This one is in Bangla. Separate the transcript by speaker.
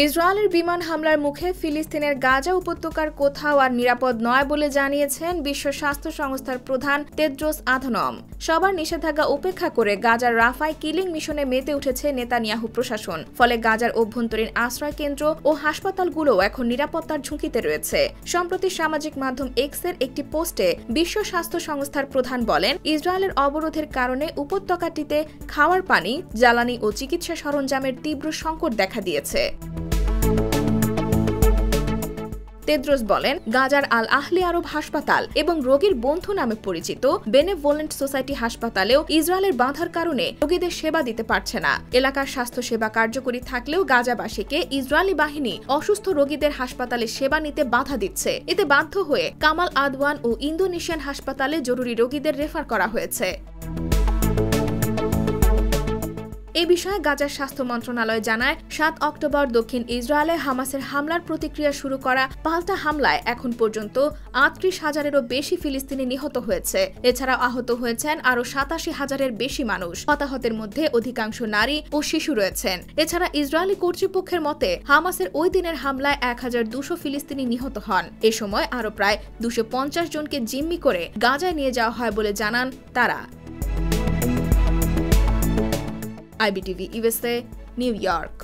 Speaker 1: ইসরায়েলের বিমান হামলার মুখে ফিলিস্তিনের গাজা উপত্যকার কোথাও আর নিরাপদ নয় বলে জানিয়েছেন বিশ্ব স্বাস্থ্য সংস্থার প্রধান টেড্রোস আধনম। সবার নিষেধাজ্ঞা উপেক্ষা করে গাজার রাফায় কিলিং মিশনে মেতে উঠেছে নেতানিয়াহু প্রশাসন। ফলে গাজার অভ্যন্তরীণ আশ্রয় কেন্দ্র ও হাসপাতালগুলোও এখন নিরাপত্তার ঝুঁকিতে রয়েছে। সম্প্রতি সামাজিক মাধ্যম এক্সের একটি পোস্টে বিশ্ব স্বাস্থ্য সংস্থার প্রধান বলেন, ইসরায়েলের অবরোধের কারণে উপত্যকাটিতে খাওয়ার পানি, জ্বালানি ও চিকিৎসা সরঞ্জামের তীব্র সংকট দেখা দিয়েছে। টেড্রোস বলেন, গাজার আল আহলি আরব হাসপাতাল এবং রোগীর বন্ধু নামে পরিচিত বেনেভোলেন্ট সোসাইটি হাসপাতালেও ইসরায়েলের বাধার কারণে রোগীদের সেবা দিতে পারছে না। এলাকার স্বাস্থ্য সেবা কার্যকরী থাকলেও গাজাবাসীকে ইসরায়েলি বাহিনী অসুস্থ রোগীদের হাসপাতালে সেবা নিতে বাধা দিচ্ছে। এতে বাধ্য হয়ে কামাল আদওয়ান ও ইন্দোনেশিয়ান হাসপাতালে জরুরি রোগীদের রেফার করা হয়েছে। এই বিষয়ে গাজার স্বাস্থ্য মন্ত্রণালয় জানায়, 7 অক্টোবর দক্ষিণ ইসরায়েলে হামাসের হামলার প্রতিক্রিয়া শুরু করা পাল্টা হামলায় এখন পর্যন্ত 38,000-এরও বেশি ফিলিস্তিনি নিহত হয়েছে। এছাড়া আহত হয়েছেন আরও 87,000-এর বেশি মানুষ। হতাহতের মধ্যে অধিকাংশ নারী ও শিশু রয়েছেন। এছাড়া ইসরায়েলি কর্তৃপক্ষের মতে হামাসের ওই দিনের হামলায় 1200 ফিলিস্তিনি নিহত হন। এ সময় আরও প্রায় 250 জনকে জিম্মি করে গাজায় নিয়ে যাওয়া হয় বলে জানান তারা। IBTV USA, New York।